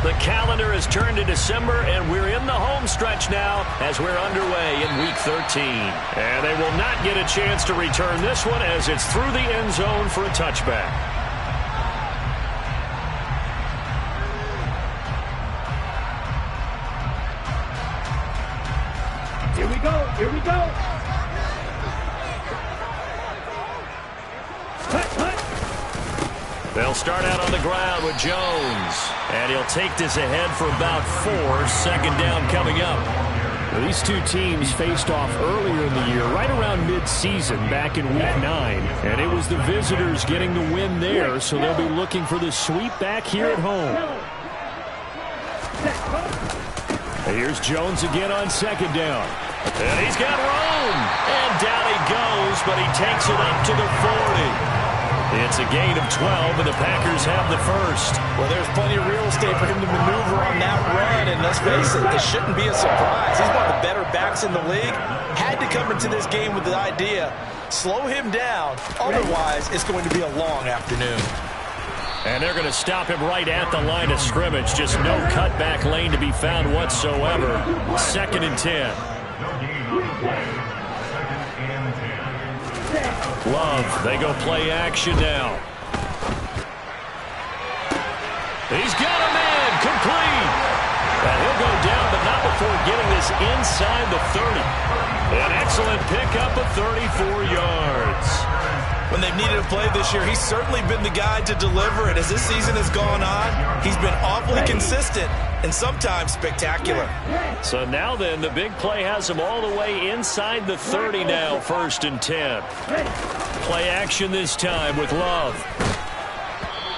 The calendar has turned to December, and we're in the home stretch now as we're underway in Week 13. And they will not get a chance to return this one as it's through the end zone for a touchback. Here we go. Here we go. They'll start out on the ground with Jones. And he'll take this ahead for about 4. Second down coming up. Well, these two teams faced off earlier in the year, right around mid-season, back in Week 9. And it was the visitors getting the win there, so they'll be looking for the sweep back here at home. And here's Jones again on second down. And he's got room. And down he goes, but he takes it up to the 40. It's a gain of 12, and the Packers have the first. Well, there's plenty of real estate for him to maneuver on that run, and let's face it, it shouldn't be a surprise. He's one of the better backs in the league. Had to come into this game with the idea, slow him down, otherwise it's going to be a long afternoon. And they're going to stop him right at the line of scrimmage. Just no cutback lane to be found whatsoever. Second and 10. Love, they go play action now. He's got a man, complete. And he'll go down, but not before getting this inside the 30. An excellent pickup of 34 yards. When they've needed a play this year, he's certainly been the guy to deliver it. As this season has gone on, he's been awfully consistent and sometimes spectacular. So now then, the big play has him all the way inside the 30 now, first and 10. Play action this time with Love.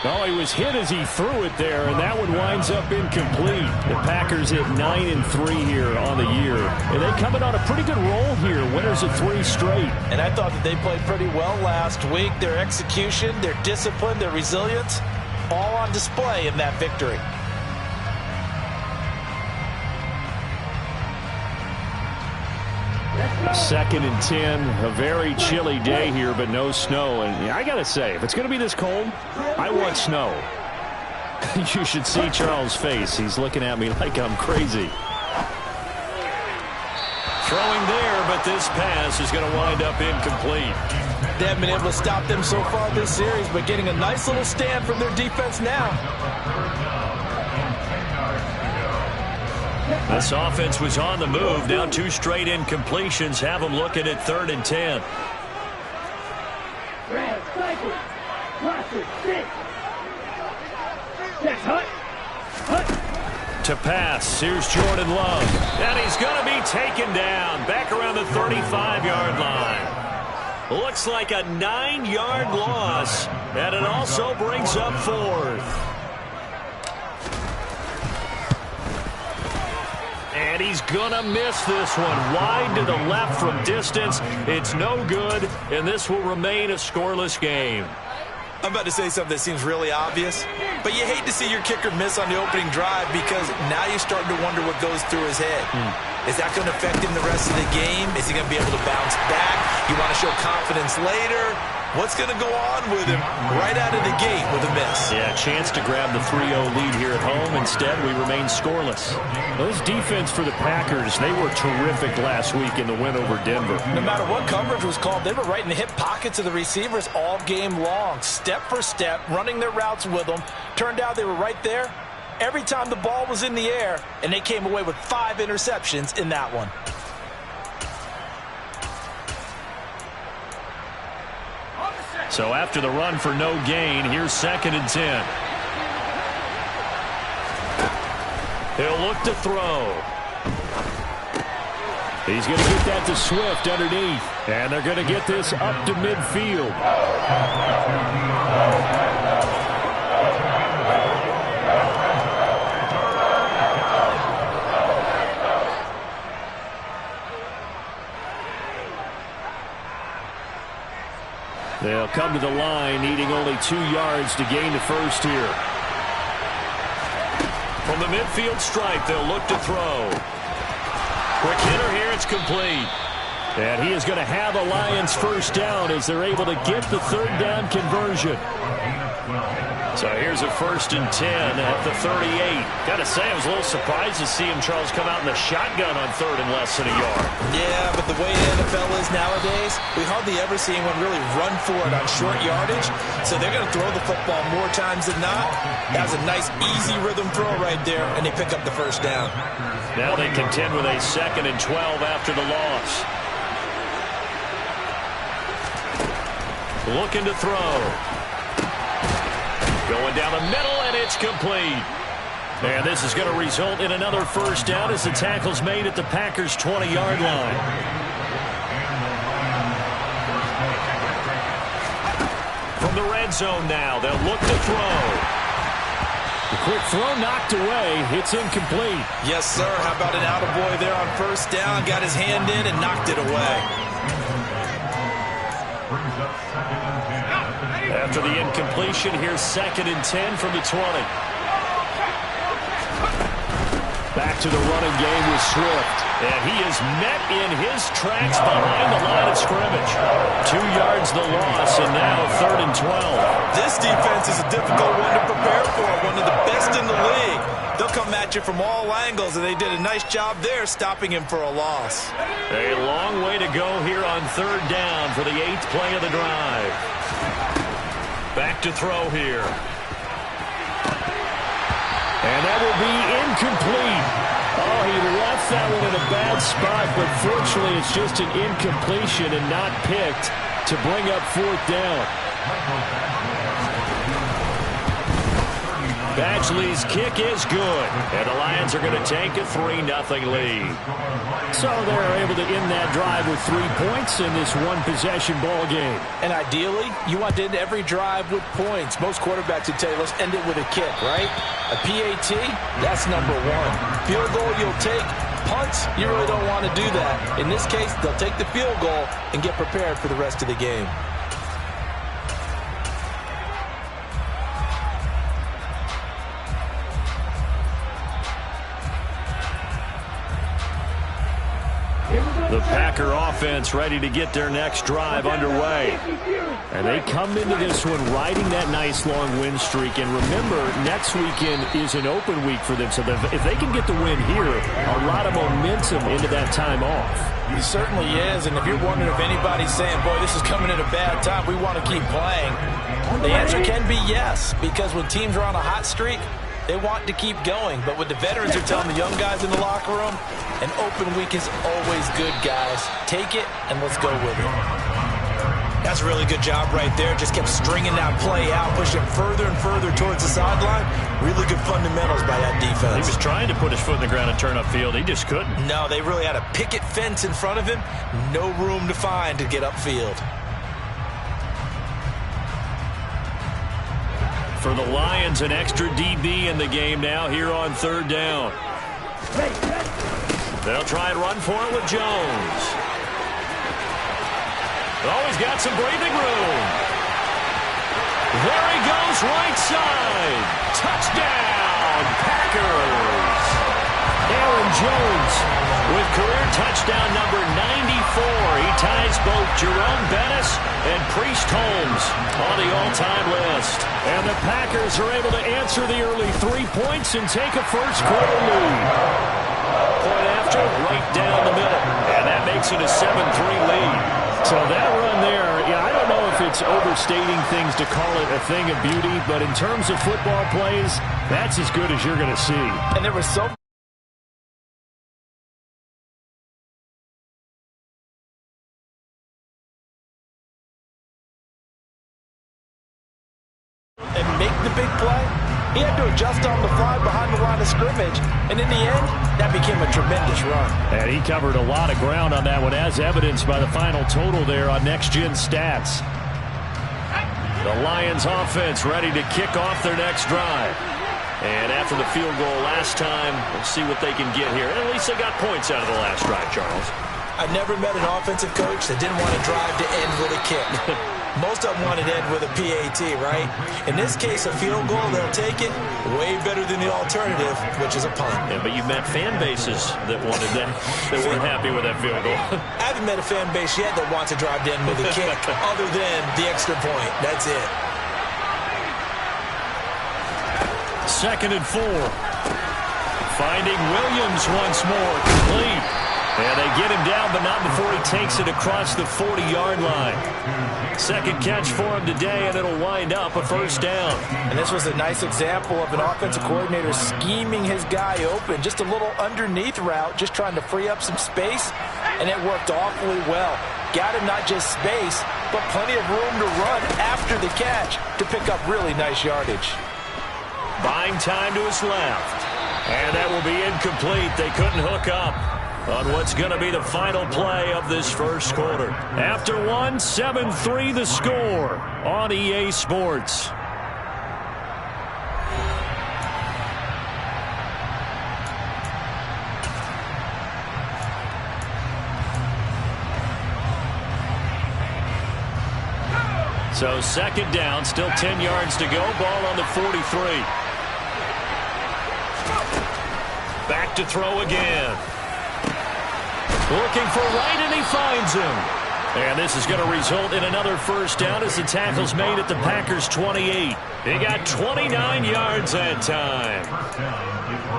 Oh, he was hit as he threw it there, and that one winds up incomplete. The Packers hit 9-3 here on the year. And they coming on a pretty good roll here, winners of 3 straight. And I thought that they played pretty well last week. Their execution, their discipline, their resilience, all on display in that victory. Second and 10, a very chilly day here, but no snow. And I got to say, if it's going to be this cold, I want snow. You should see Charles' face. He's looking at me like I'm crazy. Throwing there, but this pass is going to wind up incomplete. They haven't been able to stop them so far this series, but getting a nice little stand from their defense now. This offense was on the move. Now 2 straight incompletions have them looking at 3rd and 10. To pass, here's Jordan Love. And he's going to be taken down back around the 35-yard line. Looks like a 9-yard loss, and it also brings up 4th. And he's going to miss this one. Wide to the left from distance. It's no good, and this will remain a scoreless game. I'm about to say something that seems really obvious, but you hate to see your kicker miss on the opening drive because now you're starting to wonder what goes through his head. Is that going to affect him the rest of the game? Is he going to be able to bounce back? You want to show confidence later? What's going to go on with him right out of the gate with a miss? Yeah, chance to grab the 3-0 lead here at home. Instead, we remain scoreless. Those defense for the Packers, they were terrific last week in the win over Denver. No matter what coverage was called, they were right in the hip pockets of the receivers all game long. Step for step, running their routes with them. Turned out they were right there every time the ball was in the air, and they came away with 5 interceptions in that one. So after the run for no gain, here's 2nd and 10. He'll look to throw. He's going to get that to Swift underneath. And they're going to get this up to midfield. They'll come to the line, needing only 2 yards to gain the first here. From the midfield stripe, they'll look to throw. Quick hitter here, it's complete. And he is going to have a Lions first down as they're able to get the 3rd down conversion. So here's a 1st and 10 at the 38. Got to say, I was a little surprised to see him, Charles, come out in the shotgun on 3rd and less than a yard. Yeah, but the way the NFL is nowadays, we hardly ever see anyone really run for it on short yardage. So they're going to throw the football more times than not. That was a nice, easy rhythm throw right there, and they pick up the 1st down. Now they contend with a 2nd and 12 after the loss. Looking to throw. Going down the middle, and it's complete. And this is going to result in another 1st down as the tackle's made at the Packers' 20-yard line. From the red zone now, they'll look to throw. The quick throw knocked away. It's incomplete. Yes, sir. How about an attaboy there on 1st down? Got his hand in and knocked it away. After the incompletion, here's 2nd and 10 from the 20. Back to the running game with Swift. And he is met in his tracks behind the line of scrimmage. 2 yards the loss, and now 3rd and 12. This defense is a difficult one to prepare for. One of the best in the league. They'll come at you from all angles, and they did a nice job there stopping him for a loss. A long way to go here on 3rd down for the 8th play of the drive. Back to throw here. And that will be incomplete. Oh, he left that one in a bad spot, but fortunately it's just an incompletion and not picked to bring up 4th down. Badgley's kick is good, and the Lions are going to take a 3-0 lead. So they're able to end that drive with 3 points in this one-possession ball game. And ideally, you want to end every drive with points. Most quarterbacks would tell you, let's end it with a kick, right? A PAT, that's number 1. Field goal you'll take. Punts, you really don't want to do that. In this case, they'll take the field goal and get prepared for the rest of the game. The Packer offense ready to get their next drive underway. And they come into this one riding that nice long win streak. And remember, next weekend is an open week for them. So if they can get the win here, a lot of momentum into that time off. He certainly is. And if you're wondering if anybody's saying, boy, this is coming at a bad time, we want to keep playing, the answer can be yes. Because when teams are on a hot streak, they want to keep going. But what the veterans are telling the young guys in the locker room, an open week is always good, guys. Take it, and let's go with it. That's a really good job right there. Just kept stringing that play out, pushing further and further towards the sideline. Really good fundamentals by that defense. He was trying to put his foot in the ground and turn upfield. He just couldn't. No, they really had a picket fence in front of him. No room to find to get upfield. For the Lions, an extra DB in the game now here on 3rd down. They'll try and run for it with Jones. Oh, he's got some breathing room. There he goes, right side. Touchdown, Packers. Aaron Jones with career touchdown number 94. He ties both Jerome Bettis and Priest Holmes on the all-time list. And the Packers are able to answer the early 3 points and take a first-quarter lead. Point after, right down the middle. And that makes it a 7-3 lead. So that run there, yeah, I don't know if it's overstating things to call it a thing of beauty, but in terms of football plays, that's as good as you're going to see. And there was so and make the big play. He had to adjust on the fly behind the line of scrimmage, and in the end, that became a tremendous run. And he covered a lot of ground on that one, as evidenced by the final total there on Next Gen Stats. The Lions offense ready to kick off their next drive. And after the field goal last time, we'll see what they can get here. And at least they got points out of the last drive, Charles. I've never met an offensive coach that didn't want to drive to end with a kick. Most of them wanted to end with a PAT, right? In this case, a field goal, they'll take it. Way better than the alternative, which is a punt. Yeah, but you've met fan bases that wanted that, that weren't happy with that field goal. I haven't met a fan base yet that wants to drive to end with a kick, other than the extra point. That's it. 2nd and 4. Finding Williams once more. Complete. And they get him down, but not before he takes it across the 40-yard line. Second catch for him today, and it'll wind up a first down. And this was a nice example of an offensive coordinator scheming his guy open. Just a little underneath route, just trying to free up some space, and it worked awfully well. Got him not just space, but plenty of room to run after the catch to pick up really nice yardage. Buying time to his left. And that will be incomplete. They couldn't hook up on what's going to be the final play of this first quarter. After one, 7-3 the score on EA Sports. So 2nd down, still 10 yards to go. Ball on the 43. Back to throw again. Looking for Wright, and he finds him. And this is going to result in another first down as the tackle's made at the Packers' 28. They got 29 yards that time.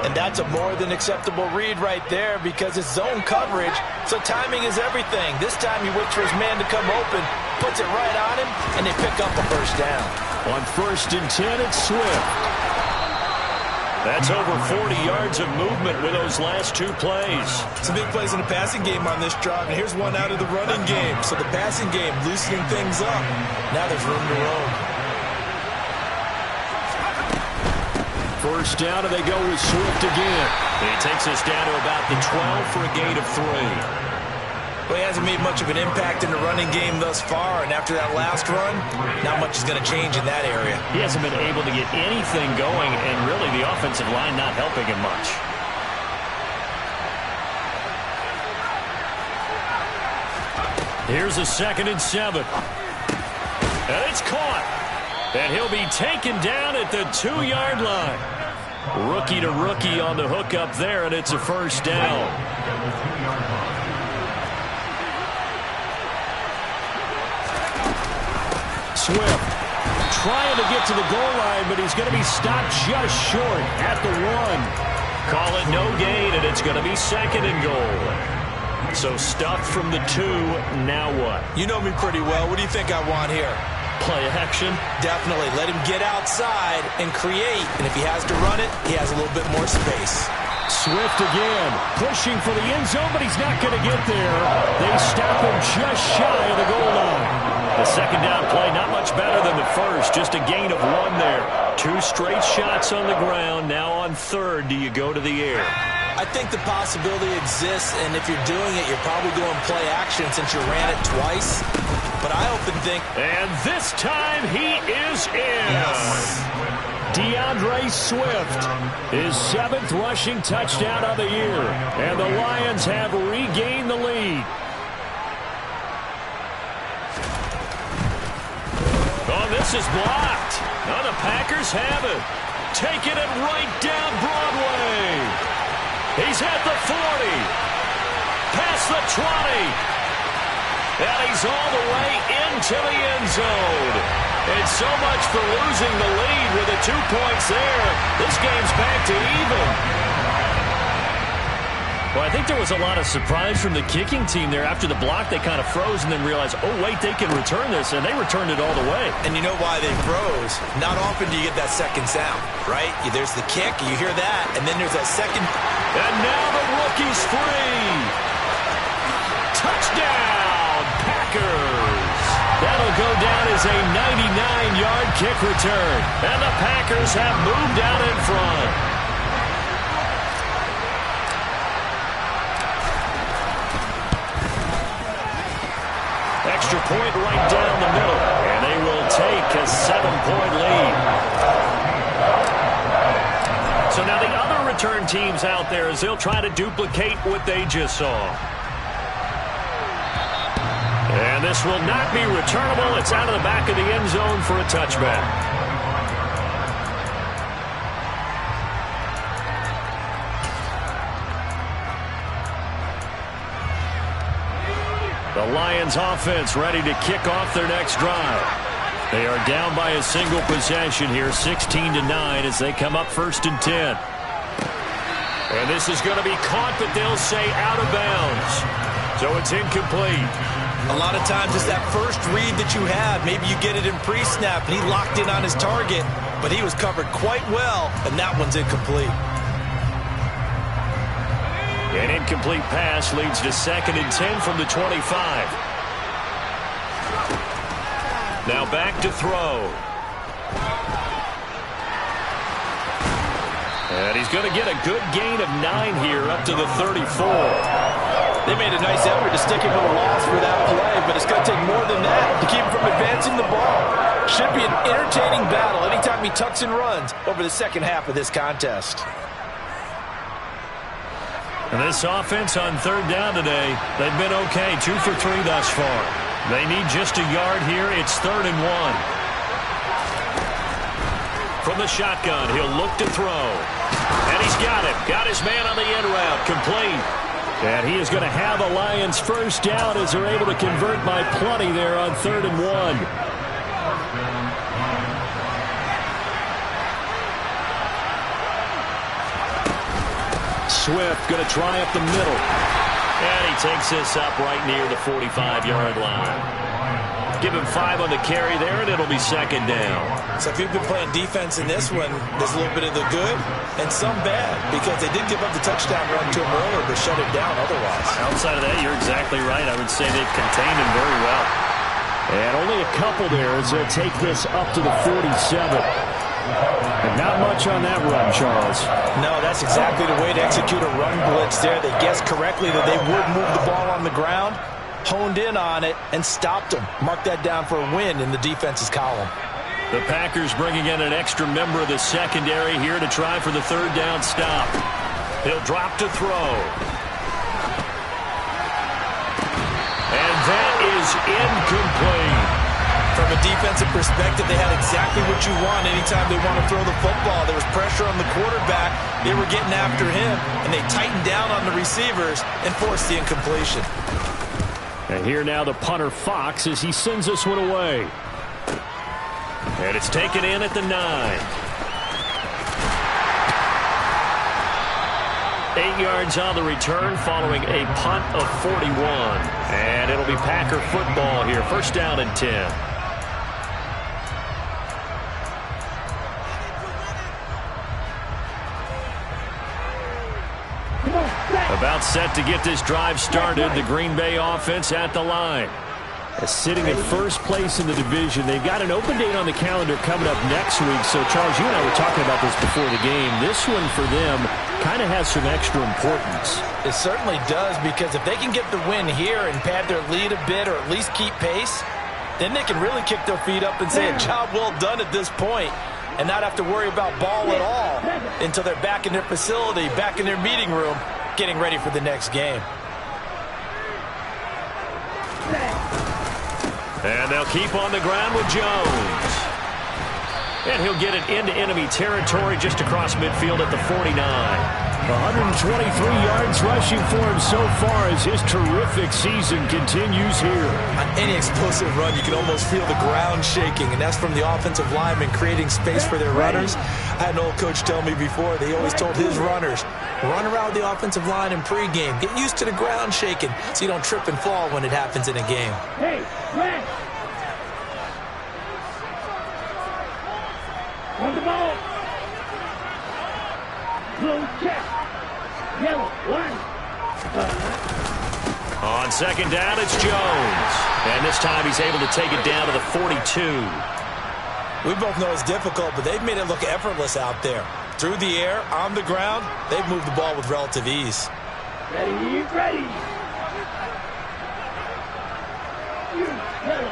And that's a more than acceptable read right there because it's zone coverage, so timing is everything. This time he waits for his man to come open, puts it right on him, and they pick up a first down. On 1st and 10, it's Swift. That's over 40 yards of movement with those last 2 plays. Some big plays in the passing game on this drive, and here's one out of the running game. So the passing game loosening things up. Now there's room to roam. First down, and they go with Swift again. He takes us down to about the 12 for a gain of 3. Well, he hasn't made much of an impact in the running game thus far, and after that last run, not much is going to change in that area. He hasn't been able to get anything going, and really the offensive line not helping him much. Here's a 2nd and 7. And it's caught. And he'll be taken down at the 2-yard line. Rookie to rookie on the hook up there, and it's a first down. Swift trying to get to the goal line, but he's going to be stopped just short at the 1. Call it no gain, and it's going to be 2nd and goal. So stuffed from the 2, now what? You know me pretty well. What do you think I want here? Play action? Definitely. Let him get outside and create, and if he has to run it, he has a little bit more space. Swift again, pushing for the end zone, but he's not going to get there. They stop him just shy of the goal line. The 2nd down play, not much better than the first, just a gain of 1 there. 2 straight shots on the ground. Now on 3rd, do you go to the air? I think the possibility exists, and if you're doing it, you're probably going play action since you ran it twice. But I often think... And this time he is in. Yes. DeAndre Swift, his 7th rushing touchdown of the year. And the Lions have regained the lead. Oh, this is blocked. Oh, the Packers have it. Taking it right down Broadway. He's at the 40. Past the 20. And he's all the way into the end zone. And so much for losing the lead with the 2 points there. This game's back to even. Well, I think there was a lot of surprise from the kicking team there. After the block, they kind of froze and then realized, oh, wait, they can return this. And they returned it all the way. And you know why they froze? Not often do you get that second sound, right? There's the kick, you hear that, and then there's that second. And now the rookie's free. Touchdown, Packers. That'll go down as a 99-yard kick return. And the Packers have moved out in front. Extra point right down the middle. And they will take a 7-point lead. So now the other return teams out there as they'll try to duplicate what they just saw. And this will not be returnable. It's out of the back of the end zone for a touchback. The Lions offense ready to kick off their next drive. They are down by a single possession here, 16-9 as they come up 1st and 10. And this is going to be caught, but they'll say out of bounds. So it's incomplete. A lot of times it's that first read that you have. Maybe you get it in pre-snap, and he locked in on his target, but he was covered quite well, and that one's incomplete. An incomplete pass leads to 2nd and 10 from the 25. Now back to throw. And he's going to get a good gain of 9 here up to the 34. They made a nice effort to stick him with a loss for that play, but it's going to take more than that to keep him from advancing the ball. Should be an entertaining battle anytime he tucks and runs over the second half of this contest. And this offense on 3rd down today, they've been okay, 2 for 3 thus far. They need just a yard here. It's 3rd and 1. From the shotgun, he'll look to throw. And he's got it. Got his man on the end route. Complete. And he is going to have a Lions first down as they're able to convert by plenty there on 3rd and 1. Swift going to try up the middle. And he takes this up right near the 45-yard line. Give him 5 on the carry there, and it'll be 2nd down. So if you've been playing defense in this one, there's a little bit of the good and some bad, because they did give up the touchdown run to him earlier, but shut it down otherwise. Outside of that, you're exactly right. I would say they've contained him very well. And only a couple there as they take this up to the 47. And not much on that run, Charles. No, that's exactly the way to execute a run blitz there. They guessed correctly that they would move the ball on the ground, honed in on it, and stopped them. Mark that down for a win in the defense's column. The Packers bringing in an extra member of the secondary here to try for the 3rd down stop. He'll drop to throw. And that is incomplete. From a defensive perspective, they had exactly what you want anytime they want to throw the football. There was pressure on the quarterback. They were getting after him, and they tightened down on the receivers and forced the incompletion. And here now the punter Fox as he sends this one away. And it's taken in at the 9. 8 yards on the return following a punt of 41. And it'll be Packer football here. 1st down and 10. About set to get this drive started. The Green Bay offense at the line. Sitting in 1st place in the division. They've got an open date on the calendar coming up next week. So, Charles, you and I were talking about this before the game. This one for them kind of has some extra importance. It certainly does, because if they can get the win here and pad their lead a bit or at least keep pace, then they can really kick their feet up and say a job well done at this point and not have to worry about ball at all until they're back in their facility, back in their meeting room, getting ready for the next game. And they'll keep on the ground with Jones. And he'll get it into enemy territory just across midfield at the 49. 123 yards rushing for him so far as his terrific season continues here. On any explosive run, you can almost feel the ground shaking, and that's from the offensive linemen creating space for their runners. I had an old coach tell me before, they always told his runners, run around the offensive line in pregame. Get used to the ground shaking so you don't trip and fall when it happens in a game. Hey, Max! On the ball! Blue check! Yellow, 1. On 2nd down, it's Jones. And this time he's able to take it down to the 42. We both know it's difficult, but they've made it look effortless out there. Through the air, on the ground, they've moved the ball with relative ease. Ready, ready! Yellow.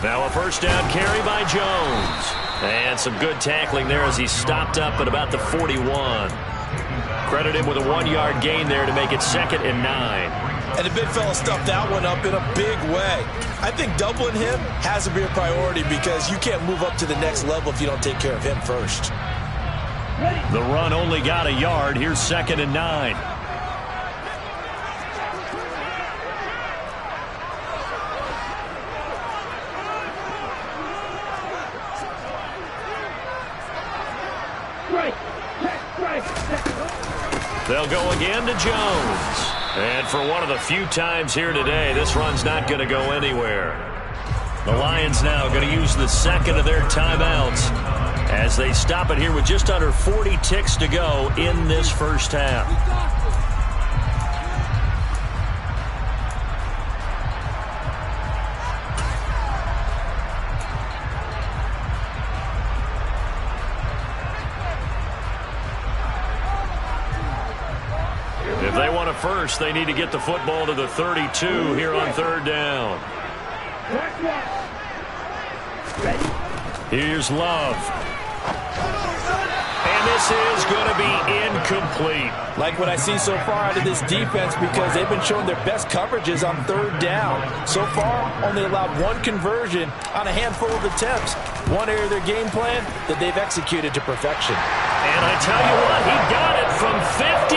Now a 1st down carry by Jones. And some good tackling there as he stopped up at about the 41. Credit him with a 1-yard gain there to make it 2nd and 9. And the big fella stuffed that one up in a big way. I think doubling him has to be a priority because you can't move up to the next level if you don't take care of him first. The run only got a yard. Here's 2nd and 9. They'll go again to Jones. And for one of the few times here today, this run's not going to go anywhere. The Lions now going to use the second of their timeouts as they stop it here with just under 40 ticks to go in this first half. If they want a first, they need to get the football to the 32 here on third down. Here's Love. And this is going to be incomplete. Like what I see so far out of this defense, because they've been showing their best coverages on third down. So far, only allowed one conversion on a handful of attempts. One area of their game plan that they've executed to perfection. And I tell you what, he got it from 58.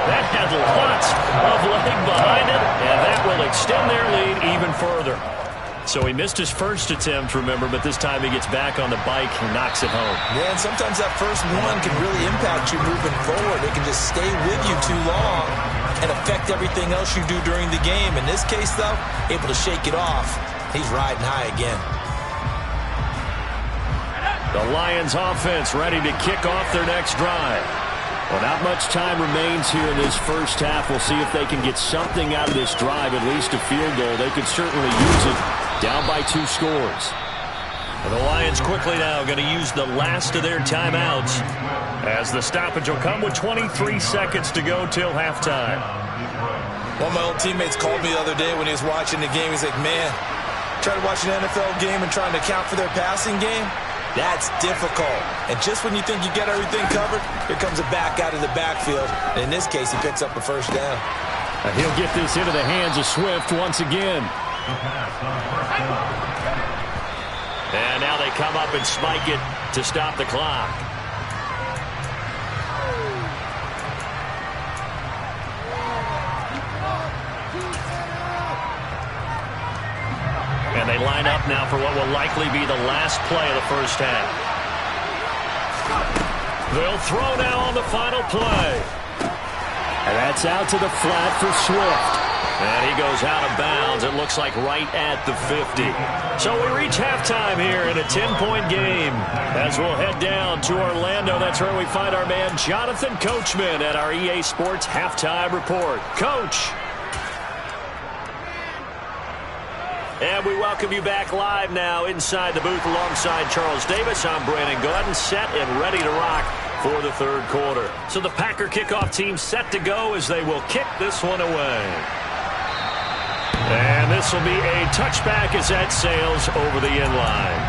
That had lots of leg behind it, and that will extend their lead even further. So he missed his first attempt, remember, but this time he gets back on the bike and knocks it home. Yeah, and sometimes that first one can really impact you moving forward. It can just stay with you too long and affect everything else you do during the game. In this case, though, able to shake it off. He's riding high again. The Lions offense ready to kick off their next drive. Well, not much time remains here in this first half. We'll see if they can get something out of this drive, at least a field goal. They could certainly use it. Down by 2 scores. And the Lions quickly now going to use the last of their timeouts as the stoppage will come with 23 seconds to go till halftime. One of my old teammates called me the other day when he was watching the game. He's like, man, try to watch an NFL game and trying to account for their passing game? That's difficult. And just when you think you get everything covered, here comes a back out of the backfield. And in this case, he picks up a first down. And he'll get this into the hands of Swift once again. And now they come up and spike it to stop the clock. And they line up now for what will likely be the last play of the first half. They'll throw now on the final play. And that's out to the flat for Swift. And he goes out of bounds, it looks like right at the 50. So we reach halftime here in a 10-point game. As we'll head down to Orlando, that's where we find our man Jonathan Coachman at our EA Sports Halftime Report. Coach. And we welcome you back live now inside the booth alongside Charles Davis. I'm Brandon Gaudin, set and ready to rock for the third quarter. So the Packer kickoff team set to go as they will kick this one away. And this will be a touchback as that sails over the end line.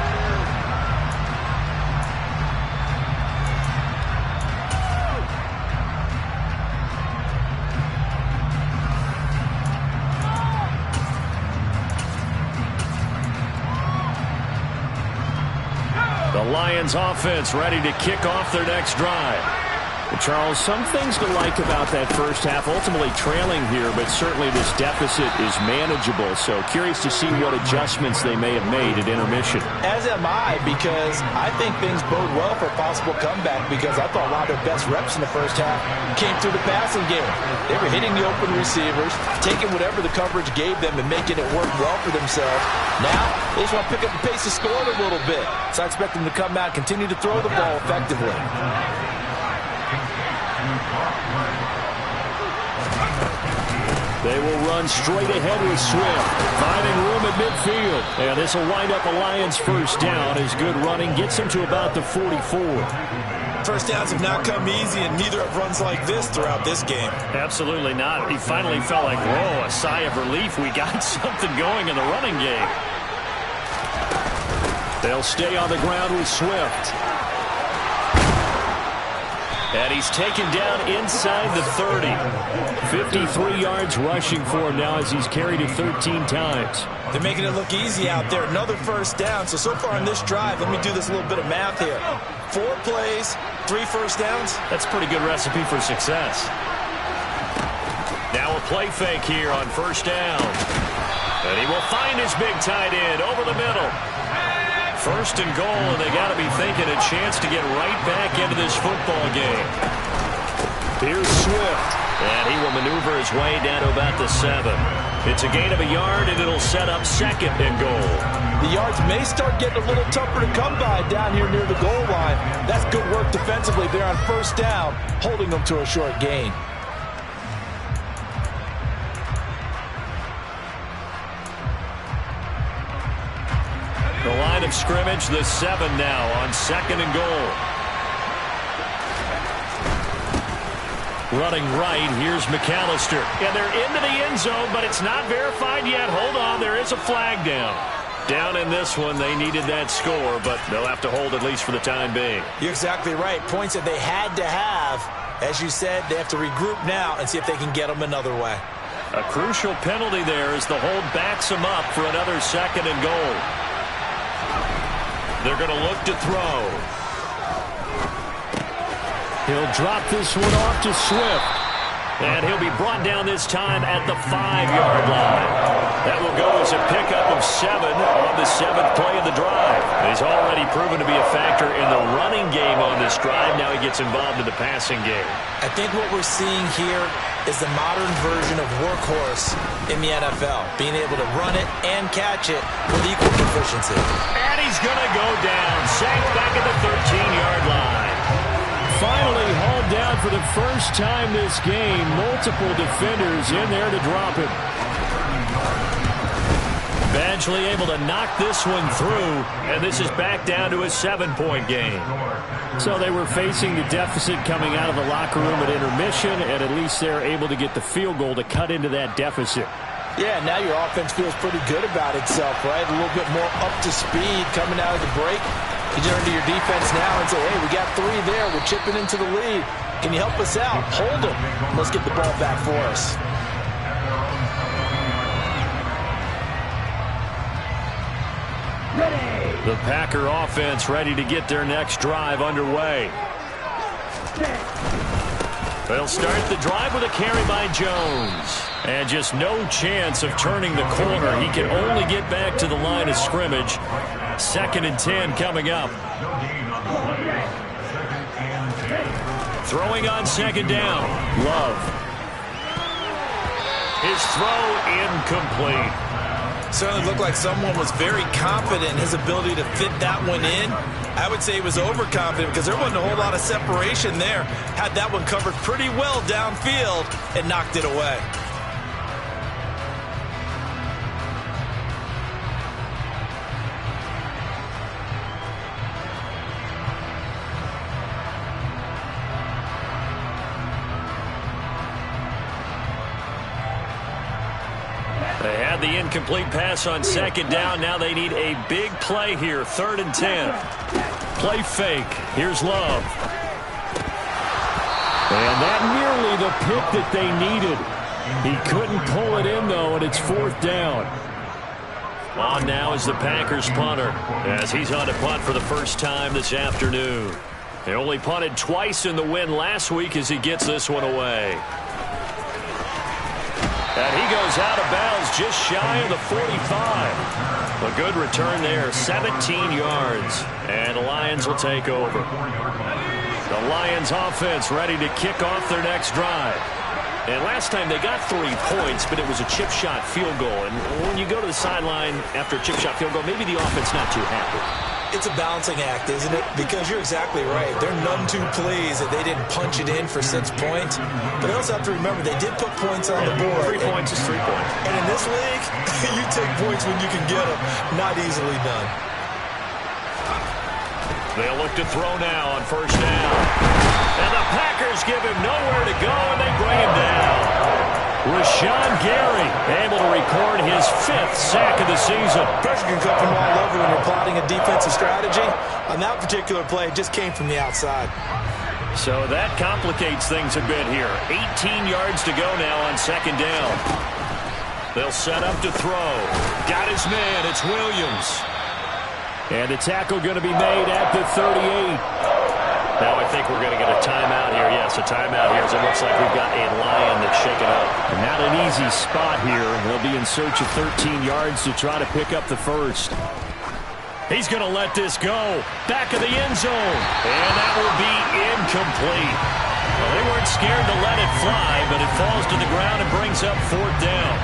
The Lions offense ready to kick off their next drive. Well, Charles, some things to like about that first half. Ultimately trailing here, but certainly this deficit is manageable. So curious to see what adjustments they may have made at intermission. As am I, because I think things bode well for a possible comeback, because I thought a lot of their best reps in the first half came through the passing game. They were hitting the open receivers, taking whatever the coverage gave them and making it work well for themselves. Now, they just want to pick up the pace of scoring a little bit. So I expect them to come out and continue to throw the ball effectively. They will run straight ahead with Swift, finding room at midfield. And this will wind up a Lions first down as good running gets them to about the 44. First downs have not come easy, and neither have runs like this throughout this game. Absolutely not. He finally felt like, whoa, a sigh of relief. We got something going in the running game. They'll stay on the ground with Swift. And he's taken down inside the 30. 53 yards rushing for him now as he's carried it 13 times. They're making it look easy out there. Another first down. So far in this drive, let me do this little bit of math here. 4 plays, 3 first downs. That's a pretty good recipe for success. Now a play fake here on first down. And he will find his big tight end over the middle. First and goal, and they got to be thinking a chance to get right back into this football game. Here's Swift. And he will maneuver his way down to about the 7. It's a gain of a yard, and it'll set up 2nd and goal. The yards may start getting a little tougher to come by down here near the goal line. That's good work defensively there on 1st down, holding them to a short gain. The line of scrimmage, the 7 now on 2nd and goal. Running right, here's McAllister. And they're into the end zone, but it's not verified yet. Hold on, there is a flag down. Down in this one, they needed that score, but they'll have to hold at least for the time being. You're exactly right. Points that they had to have. As you said, they have to regroup now and see if they can get them another way. A crucial penalty there as the hold backs them up for another 2nd and goal. They're going to look to throw. He'll drop this one off to Swift. And he'll be brought down this time at the 5-yard line. That will go as a pickup of 7 on the 7th play of the drive. He's already proven to be a factor in the running game on this drive. Now he gets involved in the passing game. I think what we're seeing here is the modern version of workhorse in the NFL. Being able to run it and catch it with equal proficiency. And he's going to go down. Sacked back at the 13-yard line. Finally hauled down for the first time this game. Multiple defenders in there to drop him. Badgley able to knock this one through, and this is back down to a 7-point game. So they were facing the deficit coming out of the locker room at intermission, and at least they're able to get the field goal to cut into that deficit. Yeah, now your offense feels pretty good about itself, right? A little bit more up to speed coming out of the break. You turn to your defense now and say, hey, we got 3 there. We're chipping into the lead. Can you help us out? Hold them. Let's get the ball back for us. Ready. The Packer offense ready to get their next drive underway. They'll start the drive with a carry by Jones. And just no chance of turning the corner. He can only get back to the line of scrimmage. 2nd and 10 coming up. Throwing on 2nd down. Love. His throw incomplete. Certainly looked like someone was very confident in his ability to fit that one in. I would say he was overconfident because there wasn't a whole lot of separation there. Had that one covered pretty well downfield and knocked it away. They had the incomplete pass on 2nd down. Now they need a big play here. 3rd and 10. Play fake. Here's Love. And that nearly the pick that they needed. He couldn't pull it in, though, and it's 4th down. On now is the Packers punter, as he's on to punt for the first time this afternoon. They only punted twice in the win last week as he gets this one away. And he goes out of bounds just shy of the 45. A good return there, 17 yards. And the Lions will take over. The Lions offense ready to kick off their next drive. And last time they got 3 points, but it was a chip shot field goal. And when you go to the sideline after a chip shot field goal, maybe the offense not too happy. It's a balancing act, isn't it? Because you're exactly right. They're none too pleased that they didn't punch it in for 6 points. But they also have to remember they did put points on the board. 3 points is 3 points. And in this league, you take points when you can get them. Not easily done. They'll look to throw now on 1st down. And the Packers give him nowhere to go, and they bring him down. Rashawn Gary able to record his 5th sack of the season. Pressure can come from all over when you're plotting a defensive strategy. On that particular play, it just came from the outside. So that complicates things a bit here. 18 yards to go now on 2nd down. They'll set up to throw. Got his man. It's Williams. And the tackle going to be made at the 38. Now I think we're going to get a timeout here. Yes, a timeout here as it looks like we've got a Lion that's shaken up. And not an easy spot here. They'll be in search of 13 yards to try to pick up the first. He's going to let this go. Back of the end zone. And that will be incomplete. Well, they weren't scared to let it fly, but it falls to the ground and brings up 4th down.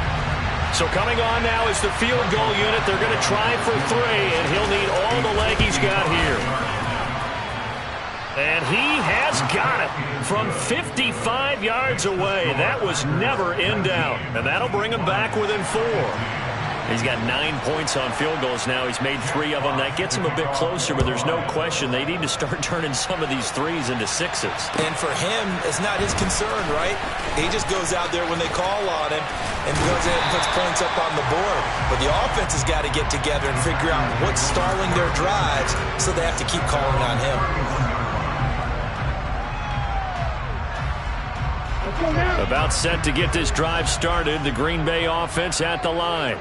So coming on now is the field goal unit. They're going to try for 3, and he'll need all the leg he's got here. And he has got it from 55 yards away. That was never in doubt. And that'll bring him back within 4. He's got 9 points on field goals now. He's made 3 of them. That gets him a bit closer, but there's no question they need to start turning some of these 3s into 6s. And for him, it's not his concern, right? He just goes out there when they call on him and goes in and puts points up on the board. But the offense has got to get together and figure out what's stalling their drives, so they have to keep calling on him. About set to get this drive started. The Green Bay offense at the line.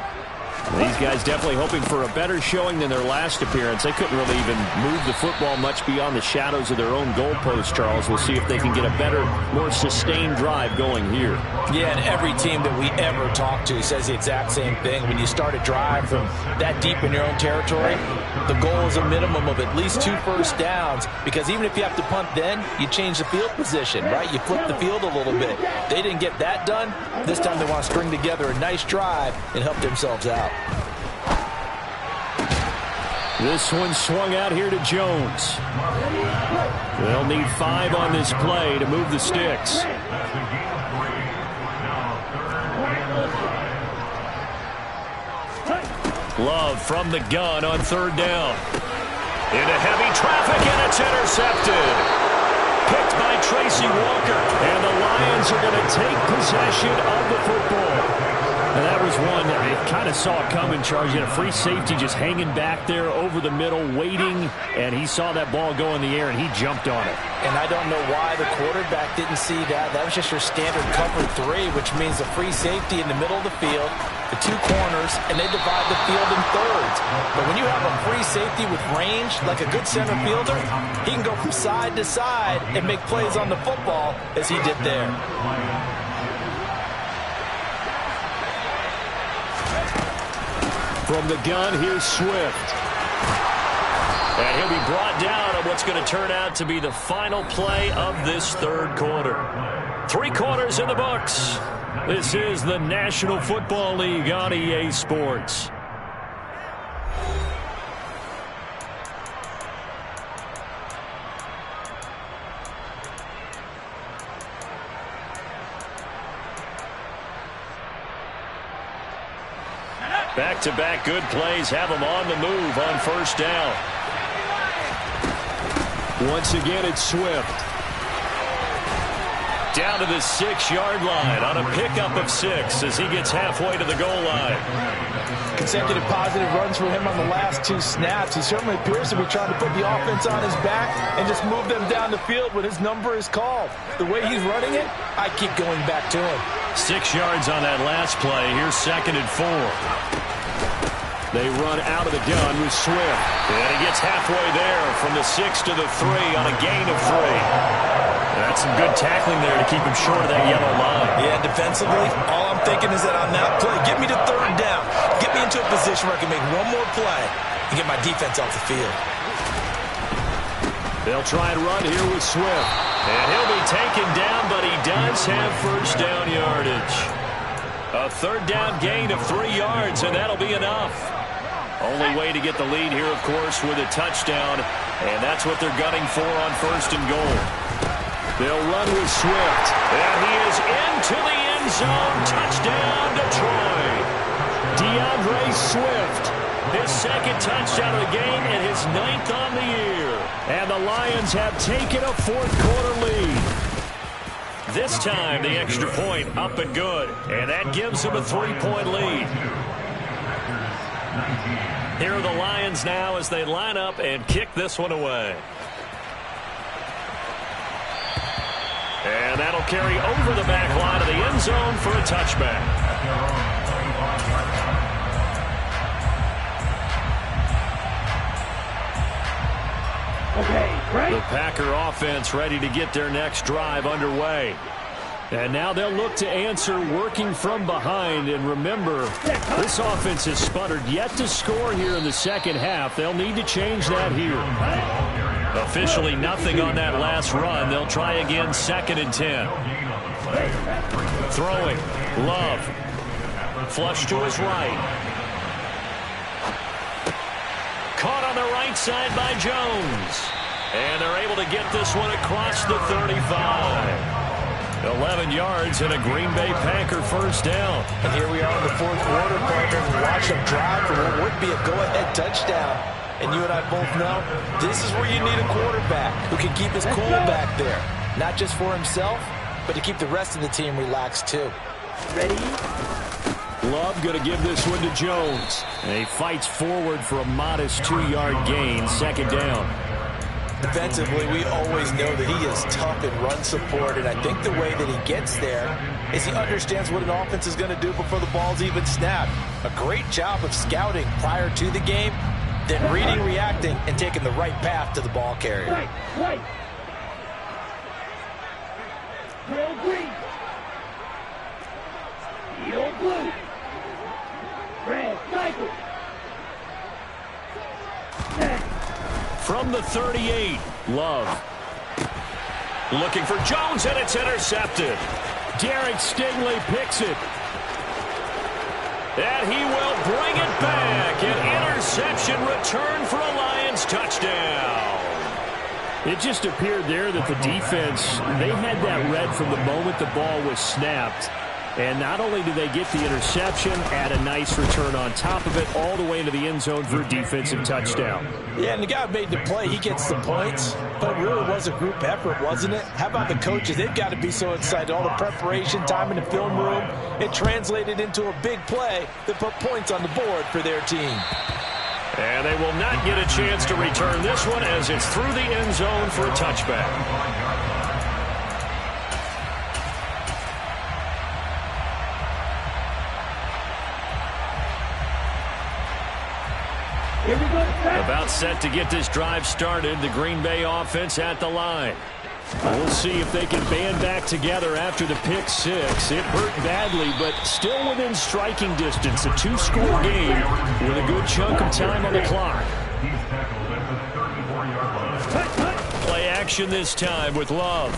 These guys definitely hoping for a better showing than their last appearance. They couldn't really even move the football much beyond the shadows of their own goalpost, Charles. We'll see if they can get a better, more sustained drive going here. Yeah, and every team that we ever talk to says the exact same thing. When you start a drive from that deep in your own territory, the goal is a minimum of at least 2 first downs, because even if you have to punt then, you change the field position, right? You flip the field a little bit. They didn't get that done. This time they want to string together a nice drive and help themselves out. This one swung out here to Jones. They'll need 5 on this play to move the sticks. Love from the gun on 3rd down. Into heavy traffic, and it's intercepted. Picked by Tracy Walker. And the Lions are going to take possession of the football. And that was one that I kind of saw it coming, Charles. You had a free safety just hanging back there over the middle, waiting, and he saw that ball go in the air, and he jumped on it. And I don't know why the quarterback didn't see that. That was just your standard cover 3, which means a free safety in the middle of the field, the 2 corners, and they divide the field in thirds. But when you have a free safety with range, like a good center fielder, he can go from side to side and make plays on the football as he did there. From the gun, here's Swift. And he'll be brought down on what's going to turn out to be the final play of this 3rd quarter. 3 quarters in the books. This is the National Football League on EA Sports. Back-to-back good plays have them on the move on 1st down. Once again, it's Swift. Down to the 6-yard line on a pickup of 6 as he gets halfway to the goal line. Consecutive positive runs for him on the last 2 snaps. He certainly appears to be trying to put the offense on his back and just move them down the field when his number is called. The way he's running it, I keep going back to him. 6 yards on that last play. Here's 2nd and 4. They run out of the gun with Swift. And he gets halfway there from the 6 to the 3 on a gain of 3. That's some good tackling there to keep him short of that yellow line. Yeah, defensively, all I'm thinking is that on that play, get me to 3rd down. Get me into a position where I can make one more play and get my defense off the field. They'll try and run here with Swift. And he'll be taken down, but he does have 1st down yardage. A 3rd down gain of 3 yards, and that'll be enough. Only way to get the lead here, of course, with a touchdown, and that's what they're gunning for on 1st and goal. They'll run with Swift. And he is into the end zone. Touchdown, Detroit. DeAndre Swift. His 2nd touchdown of the game and his 9th on the year. And the Lions have taken a 4th quarter lead. This time, the extra point up and good. And that gives them a 3-point lead. Here are the Lions now as they line up and kick this one away. And that'll carry over the back line of the end zone for a touchback. The Packer offense ready to get their next drive underway. And now they'll look to answer working from behind. And remember, this offense has sputtered yet to score here in the 2nd half. They'll need to change that here. Officially nothing on that last run. They'll try again, 2nd and 10. Throwing. Love. Flush to his right. Caught on the right side by Jones. And they're able to get this one across the 35. 11 yards and a Green Bay Packer first down. And here we are in the 4th quarter, partner. Watch them drive for what would be a go-ahead touchdown. And you and I both know this is where you need a quarterback who can keep his cool back there. Not just for himself, but to keep the rest of the team relaxed too. Ready? Love going to give this one to Jones. And he fights forward for a modest 2-yard gain, 2nd down. Defensively, we always know that he is tough in run support, and I think the way that he gets there is he understands what an offense is going to do before the ball's even snapped. A great job of scouting prior to the game, then reading, reacting, and taking the right path to the ball carrier. Right. Trail green. Yellow blue. Red cycle. From the 38, Love. Looking for Jones, and it's intercepted. Derek Stingley picks it. And he will bring it back. An interception return for a Lions touchdown. It just appeared there that the defense, they had that read from the moment the ball was snapped. And not only did they get the interception, add a nice return on top of it, all the way into the end zone for a defensive touchdown. Yeah, and the guy who made the play, he gets the points. But it really was a group effort, wasn't it? How about the coaches? They've got to be so excited. All the preparation, time in the film room, it translated into a big play that put points on the board for their team. And they will not get a chance to return this one as it's through the end zone for a touchback. About set to get this drive started. The Green Bay offense at the line. We'll see if they can band back together after the pick six. It hurt badly, but still within striking distance. A 2-score game with a good chunk of time on the clock. Play action this time with Love.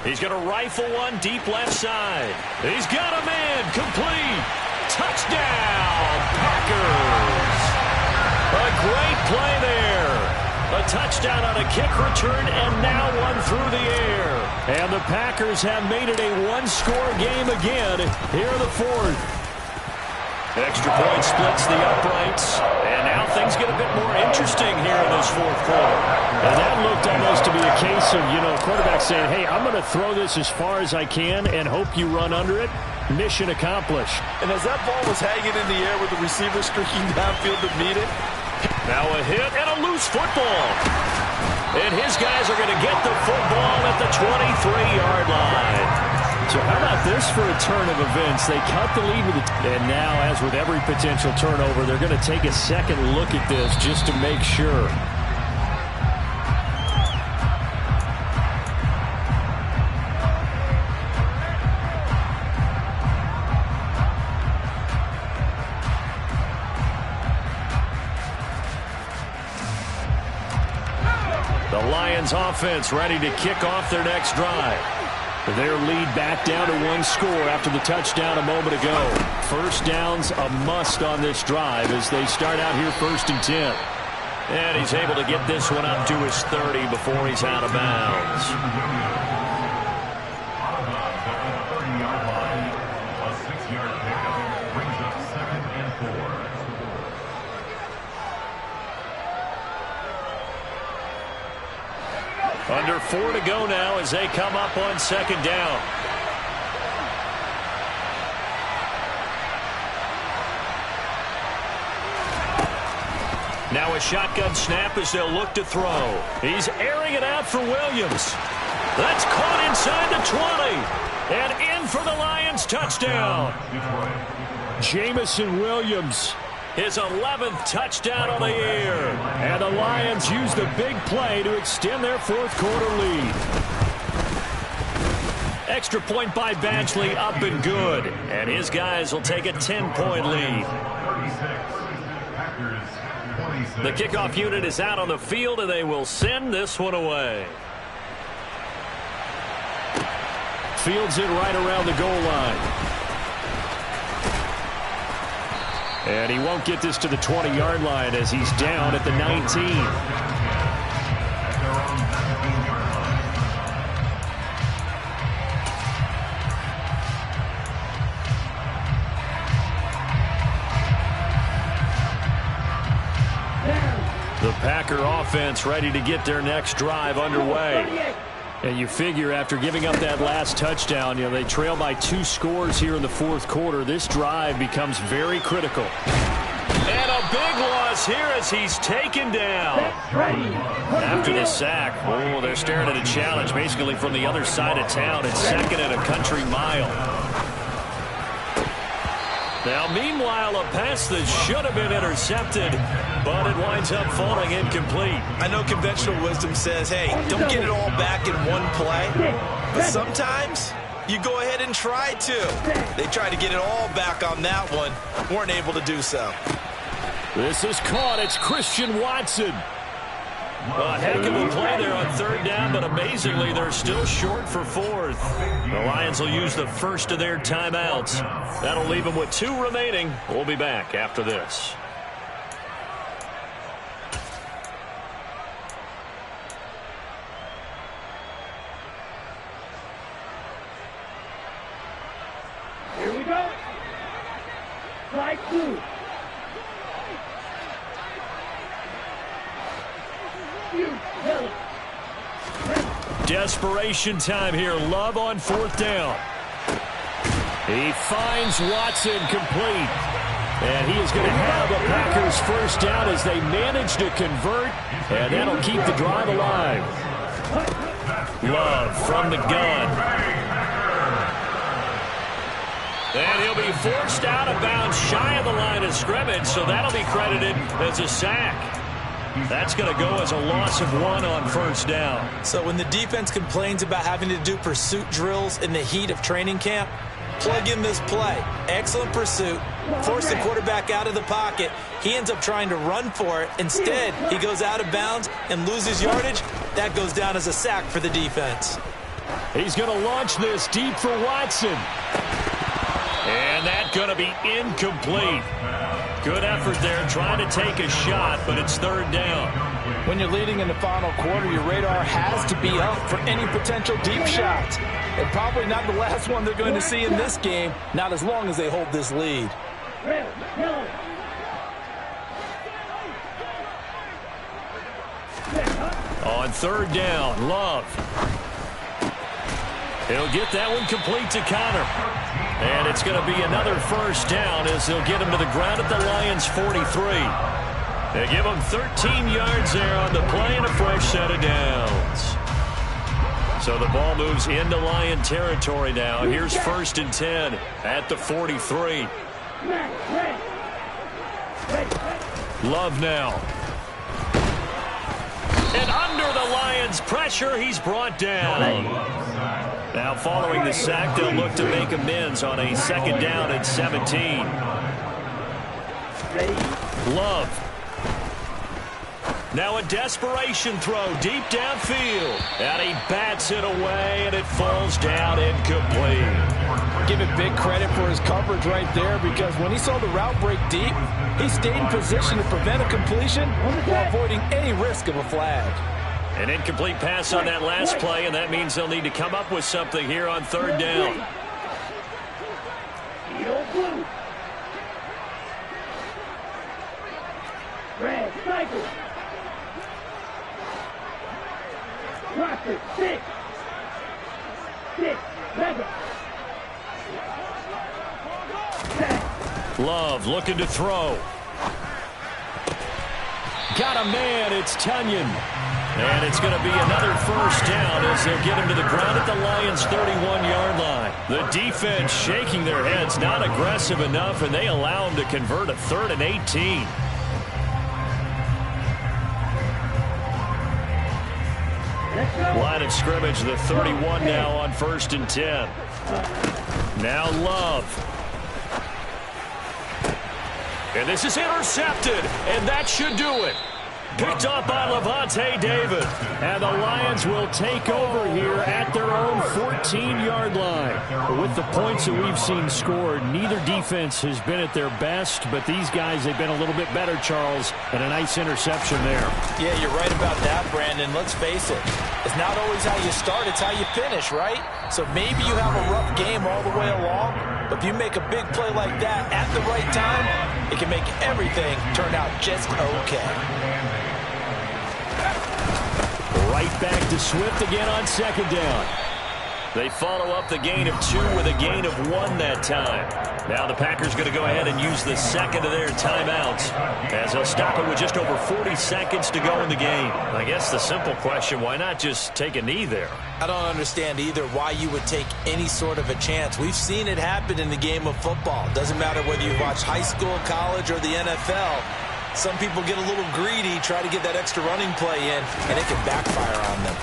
He's going to rifle one deep left side. He's got a man. Complete. Touchdown, Packers. A great play there. A touchdown on a kick return, and now one through the air. And the Packers have made it a 1-score game again here in the 4th. Extra point splits the uprights, and now things get a bit more interesting here in this 4th quarter. And that looked almost to be a case of, quarterback saying, hey, I'm going to throw this as far as I can and hope you run under it. Mission accomplished. And as that ball was hanging in the air with the receiver streaking downfield to meet it. Now a hit and a loose football. And his guys are going to get the football at the 23-yard line. So how about this for a turn of events? They cut the lead with and now, as with every potential turnover, they're going to take a second look at this just to make sure. The Lions offense ready to kick off their next drive. Their lead back down to 1 score after the touchdown a moment ago. First down's a must on this drive as they start out here 1st and 10. And he's able to get this one up to his 30 before he's out of bounds. Under 4 to go now as they come up on 2nd down. Now a shotgun snap as they'll look to throw. He's airing it out for Williams. That's caught inside the 20. And in for the Lions touchdown. Jamison Williams. His 11th touchdown on the year. And the Lions use the big play to extend their 4th quarter lead. Extra point by Badgley up and good. And his guys will take a 10-point lead. The kickoff unit is out on the field, and they will send this one away. Fields it right around the goal line. And he won't get this to the 20-yard line as he's down at the 19. The Packer offense ready to get their next drive underway. And you figure after giving up that last touchdown, they trail by 2 scores here in the fourth quarter. This drive becomes very critical. And a big loss here as he's taken down. After the sack, they're staring at a challenge basically from the other side of town. It's second and a country mile. Now, meanwhile, a pass that should have been intercepted, but it winds up falling incomplete. I know conventional wisdom says, hey, don't get it all back in one play. But sometimes you go ahead and try to. They tried to get it all back on that one. Weren't able to do so. This is caught. It's Christian Watson. A heck of a play there on third down, but amazingly, they're still short for fourth. The Lions will use the first of their timeouts. That'll leave them with 2 remaining. We'll be back after this. Here we go. Strike 2. Desperation time here. Love on fourth down. He finds Watson complete. And he is going to have the Packers first down as they manage to convert. And that'll keep the drive alive. Love from the gun. And he'll be forced out of bounds shy of the line of scrimmage, so that'll be credited as a sack. That's going to go as a loss of 1 on first down. So when the defense complains about having to do pursuit drills in the heat of training camp, plug in this play. Excellent pursuit. Force the quarterback out of the pocket. He ends up trying to run for it. Instead, he goes out of bounds and loses yardage. That goes down as a sack for the defense. He's going to launch this deep for Watson. And that's going to be incomplete. Good effort there trying to take a shot, but it's third down. When you're leading in the final quarter, your radar has to be up for any potential deep shots. And probably not the last one they're going to see in this game, not as long as they hold this lead. On third down, Love. He'll get that one complete to Connor. And it's going to be another first down as they'll get him to the ground at the Lions' 43. They give him 13 yards there on the play and a fresh set of downs. So the ball moves into Lion territory now. Here's first and 10 at the 43. Love now. And under the Lions' pressure, he's brought down. Now following the sack, they'll look to make amends on a second down at 17. Love. Now a desperation throw deep downfield. And he bats it away, and it falls down incomplete. Give it big credit for his coverage right there, because when he saw the route break deep, he stayed in position to prevent a completion while avoiding any risk of a flag. An incomplete pass on that last play, and that means they'll need to come up with something here on third down. Red cycle. Roster 6. 7. Love looking to throw. Got a man. It's Tunyon. And it's going to be another first down as they'll get him to the ground at the Lions' 31-yard line. The defense shaking their heads, not aggressive enough, and they allow him to convert a 3rd and 18. Line of scrimmage, the 31 now on 1st and 10. Now Love. And this is intercepted, and that should do it. Picked up by Lavonte David. And the Lions will take over here at their own 14-yard line. But with the points that we've seen scored, neither defense has been at their best, but these guys, they've been a little bit better, Charles, and a nice interception there. Yeah, you're right about that, Brandon. Let's face it. It's not always how you start, it's how you finish, right? So maybe you have a rough game all the way along, but if you make a big play like that at the right time, it can make everything turn out just okay. Right back to Swift again on second down. They follow up the gain of 2 with a gain of 1 that time. Now the Packers going to go ahead and use the second of their timeouts as they'll stop it with just over 40 seconds to go in the game. I guess the simple question, why not just take a knee there? I don't understand either why you would take any sort of a chance. We've seen it happen in the game of football. Doesn't matter whether you watch high school, college, or the NFL. Some people get a little greedy, try to get that extra running play in, and it can backfire on them.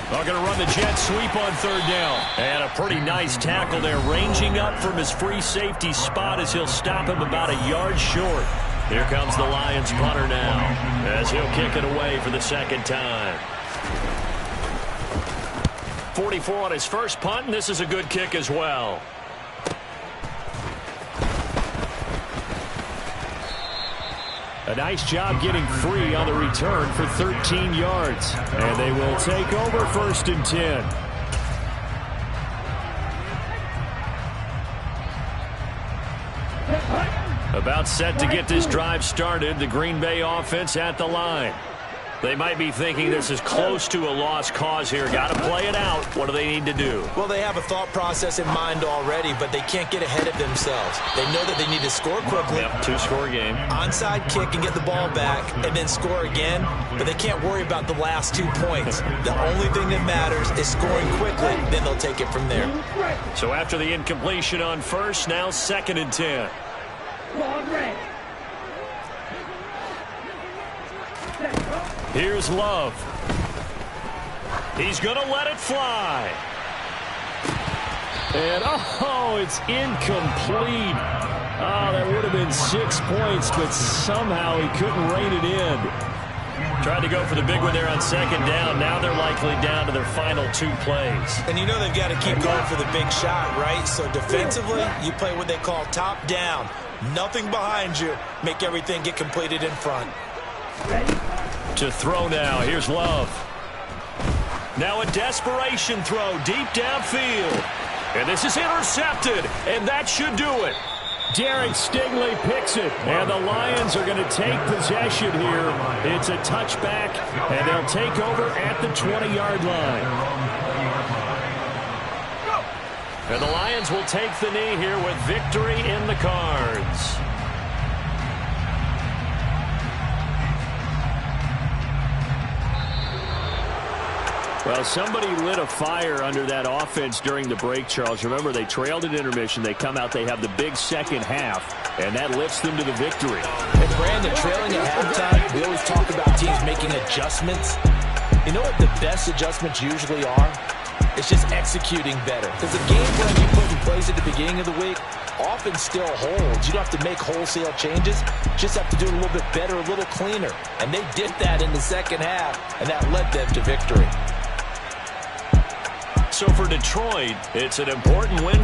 They're going to run the jet sweep on third down. And a pretty nice tackle there, ranging up from his free safety spot as he'll stop him about a yard short. Here comes the Lions punter now as he'll kick it away for the second time. 44 on his first punt, and this is a good kick as well. A nice job getting free on the return for 13 yards. And they will take over 1st and 10. About set to get this drive started. The Green Bay offense at the line. They might be thinking this is close to a lost cause here. Got to play it out. What do they need to do? Well, they have a thought process in mind already, but they can't get ahead of themselves. They know that they need to score quickly. Yep, 2-score game. Onside kick and get the ball back and then score again, but they can't worry about the last 2 points. The only thing that matters is scoring quickly, then they'll take it from there. So after the incompletion on first, now 2nd and 10. Here's Love. He's going to let it fly. And, it's incomplete. Oh, that would have been 6 points, but somehow he couldn't rein it in. Tried to go for the big one there on second down. Now they're likely down to their final 2 plays. And you know they've got to keep going for the big shot, right? So defensively, you play what they call top down. Nothing behind you. Make everything get completed in front. To throw now. Here's Love. Now a desperation throw deep downfield. And this is intercepted. And that should do it. Derek Stingley picks it. And the Lions are going to take possession here. It's a touchback. And they'll take over at the 20-yard line. And the Lions will take the knee here with victory in the cards. Well, somebody lit a fire under that offense during the break, Charles. Remember, they trailed at intermission. They come out, they have the big second half, and that lifts them to the victory. And Brandon, trailing at halftime, we always talk about teams making adjustments. You know what the best adjustments usually are? It's just executing better. Because the game plan you put in place at the beginning of the week often still holds. You don't have to make wholesale changes. You just have to do it a little bit better, a little cleaner. And they did that in the second half, and that led them to victory. So for Detroit, it's an important win.